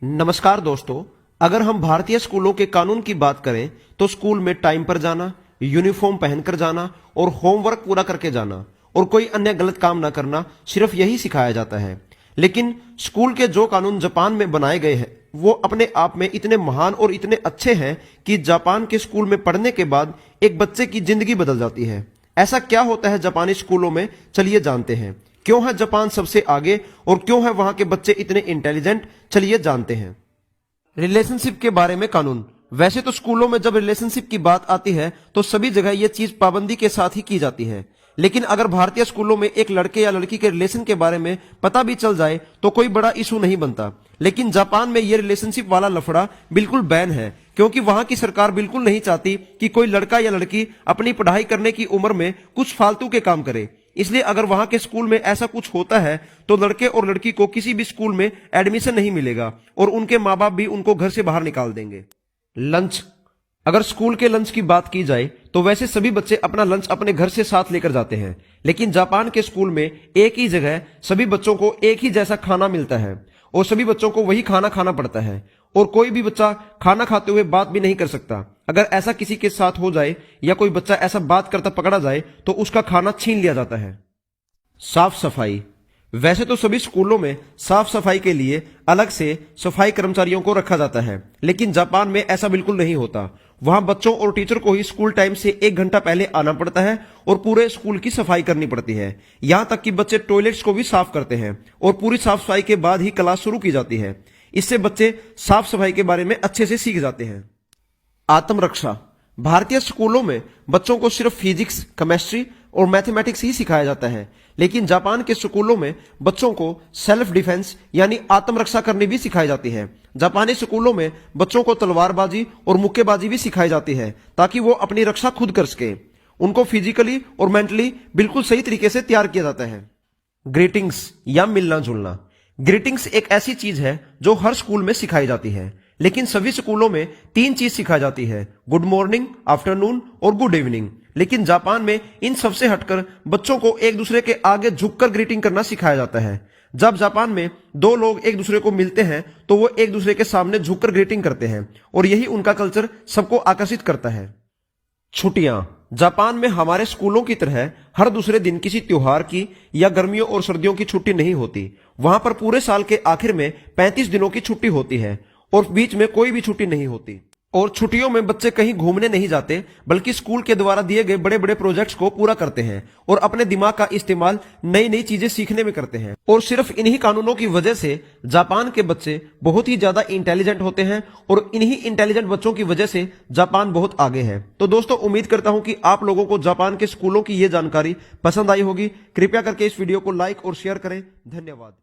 नमस्कार दोस्तों, अगर हम भारतीय स्कूलों के कानून की बात करें तो स्कूल में टाइम पर जाना, यूनिफॉर्म पहनकर जाना और होमवर्क पूरा करके जाना और कोई अन्य गलत काम ना करना, सिर्फ यही सिखाया जाता है। लेकिन स्कूल के जो कानून जापान में बनाए गए हैं वो अपने आप में इतने महान और इतने अच्छे हैं कि जापान के स्कूल में पढ़ने के बाद एक बच्चे की जिंदगी बदल जाती है। ऐसा क्या होता है जापानी स्कूलों में, चलिए जानते हैं। क्यों है जापान सबसे आगे और क्यों है वहां के बच्चे इतने इंटेलिजेंट, चलिए जानते हैं। रिलेशनशिप के बारे में कानून। वैसे तो स्कूलों में जब रिलेशनशिप की बात आती है तो सभी जगह यह चीज पाबंदी के साथ ही की जाती है, लेकिन अगर भारतीय स्कूलों में एक लड़के या लड़की के रिलेशन के बारे में पता भी चल जाए तो कोई बड़ा इशू नहीं बनता। लेकिन जापान में यह रिलेशनशिप वाला लफड़ा बिल्कुल बैन है, क्योंकि वहां की सरकार बिल्कुल नहीं चाहती कि कोई लड़का या लड़की अपनी पढ़ाई करने की उम्र में कुछ फालतू के काम करे। इसलिए अगर वहां के स्कूल में ऐसा कुछ होता है तो लड़के और लड़की को किसी भी स्कूल में एडमिशन नहीं मिलेगा और उनके माँ बाप भी उनको घर से बाहर निकाल देंगे। लंच। अगर स्कूल के लंच की बात की जाए तो वैसे सभी बच्चे अपना लंच अपने घर से साथ लेकर जाते हैं, लेकिन जापान के स्कूल में एक ही जगह सभी बच्चों को एक ही जैसा खाना मिलता है और सभी बच्चों को वही खाना खाना पड़ता है और कोई भी बच्चा खाना खाते हुए बात भी नहीं कर सकता। अगर ऐसा किसी के साथ हो जाए या कोई बच्चा ऐसा बात करता पकड़ा जाए तो उसका खाना छीन लिया जाता है। साफ सफाई। वैसे तो सभी स्कूलों में साफ सफाई के लिए अलग से सफाई कर्मचारियों को रखा जाता है, लेकिन जापान में ऐसा बिल्कुल नहीं होता। वहां बच्चों और टीचर को ही स्कूल टाइम से 1 घंटा पहले आना पड़ता है और पूरे स्कूल की सफाई करनी पड़ती है। यहां तक कि बच्चे टॉयलेट्स को भी साफ करते हैं और पूरी साफ सफाई के बाद ही क्लास शुरू की जाती है। इससे बच्चे साफ सफाई के बारे में अच्छे से सीख जाते हैं। आत्मरक्षा। भारतीय स्कूलों में बच्चों को सिर्फ फिजिक्स, केमिस्ट्री और मैथमेटिक्स ही सिखाया जाता है, लेकिन जापान के स्कूलों में बच्चों को सेल्फ डिफेंस यानी आत्मरक्षा करनी भी सिखाई जाती है। जापानी स्कूलों में बच्चों को तलवारबाजी और मुक्केबाजी भी सिखाई जाती है ताकि वो अपनी रक्षा खुद कर सके। उनको फिजिकली और मेंटली बिल्कुल सही तरीके से तैयार किया जाता है। ग्रीटिंग्स या मिलना जुलना। ग्रीटिंग्स एक ऐसी चीज है जो हर स्कूल में सिखाई जाती है, लेकिन सभी स्कूलों में 3 चीज सिखाई जाती है: गुड मॉर्निंग, आफ्टरनून और गुड इवनिंग। लेकिन जापान में इन सबसे हटकर बच्चों को एक दूसरे के आगे झुककर ग्रीटिंग करना सिखाया जाता है। जब जापान में 2 लोग एक दूसरे को मिलते हैं तो वो एक दूसरे के सामने झुककर ग्रीटिंग करते हैं और यही उनका कल्चर सबको आकर्षित करता है। छुट्टियां। जापान में हमारे स्कूलों की तरह हर दूसरे दिन किसी त्योहार की या गर्मियों और सर्दियों की छुट्टी नहीं होती। वहां पर पूरे साल के आखिर में 35 दिनों की छुट्टी होती है और बीच में कोई भी छुट्टी नहीं होती। और छुट्टियों में बच्चे कहीं घूमने नहीं जाते, बल्कि स्कूल के द्वारा दिए गए बड़े बड़े प्रोजेक्ट्स को पूरा करते हैं और अपने दिमाग का इस्तेमाल नई नई चीजें सीखने में करते हैं। और सिर्फ इन्हीं कानूनों की वजह से जापान के बच्चे बहुत ही ज्यादा इंटेलिजेंट होते हैं और इन्हीं इंटेलिजेंट बच्चों की वजह से जापान बहुत आगे है। तो दोस्तों, उम्मीद करता हूं कि आप लोगों को जापान के स्कूलों की ये जानकारी पसंद आई होगी। कृपया करके इस वीडियो को लाइक और शेयर करें। धन्यवाद।